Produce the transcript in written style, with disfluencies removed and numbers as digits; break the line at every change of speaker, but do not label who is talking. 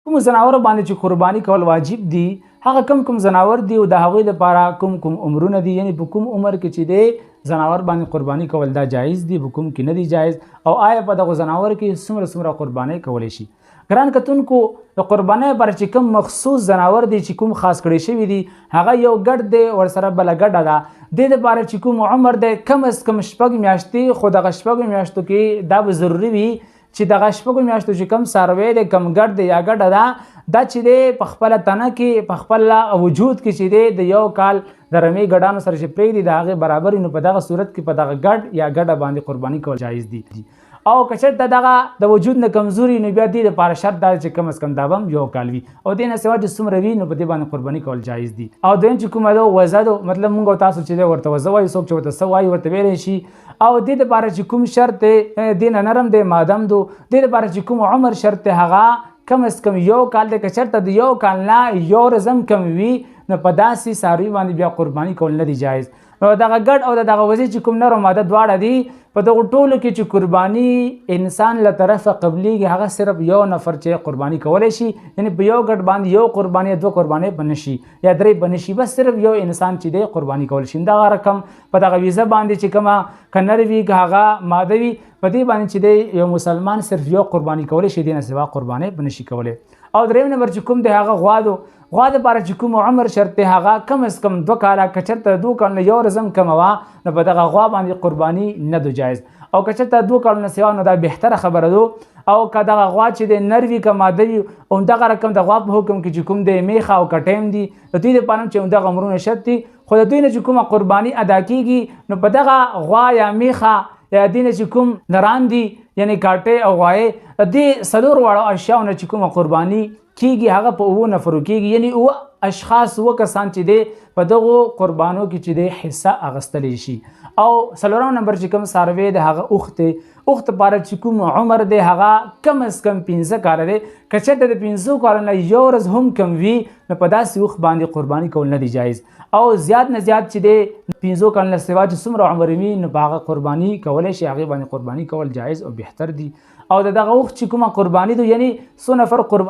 کوم زناور باندې چې قرباني کول واجب دي هغه کم زناور دي او د هغوی لپاره کوم عمرونه دي، یعنی په کوم عمر کې چې دی زناور باندې قرباني کول دا جایز دي، په کوم کې نه دي جایز، او آیا په دغه زناور کې څومره قرباني کولی شي. ګران کتونکو د قربانۍ لپاره چې کوم مخصوص زناور دي چې کوم خاص کړی شوي دي هغه یو ګډ دی ورسره بله ګډه ده. دې دپاره چې کوم عمر دی کم از کم 6 میاشتې، خو دغه 6 میاشتو کې دا به ضروري وي چې دغه 6 میاشتو چې کم څاروی دی کم ګډ دی یا ګډه ده دا چې دی په خپله تنه کې په خپل وجود کې چې دی د یو کال د رمې ګډانو سره چې پرېږدي د هغې برابر وي، نو په دغه صورت کې په دغه ګډ یا ګډه باندې قرباني کول جایز دي. او که چېرته دغه د وجود نه کمزوري نو بیا دې دپاره شرط دا چې کم از کم دا به هم یو کال وي، او دې نه سوا چې څومره وي نو په دې باندې قرباني کول جایز دي. او دویم چې کومه ده وزه ده، مطلب مونږ او تاسو چې دی ورته وزه وایو، څوک چې ورته څه وایي ورته ویلی شي. او دې دپاره چې کوم شرط دی دې نه نرم دی مادم دو، دې دپاره چې کوم عمر شرط دی هغه کم از کم یو کال دی. که چېرته د یو کال نه یو ورځ هم کم وي نو په داسې څاروي باندې بیا قرباني کول نه دي جایز. نو دغه ګډ او دغه وزې چې کوم نر او ماده دواړه دي په دغو ټولو کې چې قرباني انسان له طرفه قبلیږي هغه صرف یو نفر چې قرباني کولی شي، یعنی په یو ګډ باندې یو قرباني 2 قربانۍ به نه شي یا 3 به نه شي، بس صرف یو انسان چې دی قرباني کولی شي. دغه رقم په دغه ویزه باندې چې کومه که نر وي که هغه ماده وي په دې باندې چې دی یو مسلمان صرف یو قرباني کولی شي، دې نه سوا قربانۍ به نه شي کولی. او دریم نمبر چې کوم دی هغه غوا دو، غوا دپاره چې کوم عمر شرط دی هغه کم از کم 2 کاله، که چېرته 2 کال نه یو ورځ هم کمه وه نو په دغه غوا باندې قرباني نه دو جایز. او که چېرته 2 کال نه سوا نو دا بهتره خبره ده. او که دغه غوا چې دی نر وي که ماده وي همدغه رقم د غوا په حکم کې چې کوم دی میخه او که ټیم دي د دوی دپاره هم چې همدغه عمرونه شرط دي، خو د دوی نه چې کومه قرباني ادا کېږي نو په دغه غوا یا میخه یا دې نه چې کوم نران دي یعنی کاټې او غوایې د دې 4 واړو اشیاو نه چې کومه قرباني کېږي هغه په 7 نفرو کېږي، یعنی 7 اشخاص 7 کسان چې دی په دغو قربانو کې چې دی حصه اخیستلی شي. او 4 نمبر چې کوم څاروی دی هغه اوښ دی. اوښ دپاره چې کوم عمر دی هغه کم از کم 15 کاله دی. که چېرته د 15 کالو نه یو ورځ هم کم وي نو په داسې اوښ باندې قرباني کول نه دی جایز. او زیات نه زیات چې دی 15 کال نه سوا چې څومره عمر وي نو په هغه قرباني کولی شي، هغې باندې قرباني کول جایز او بهتر دي. او دغه اوښ چې کومه قرباني ده یعنی څو نفر قرباني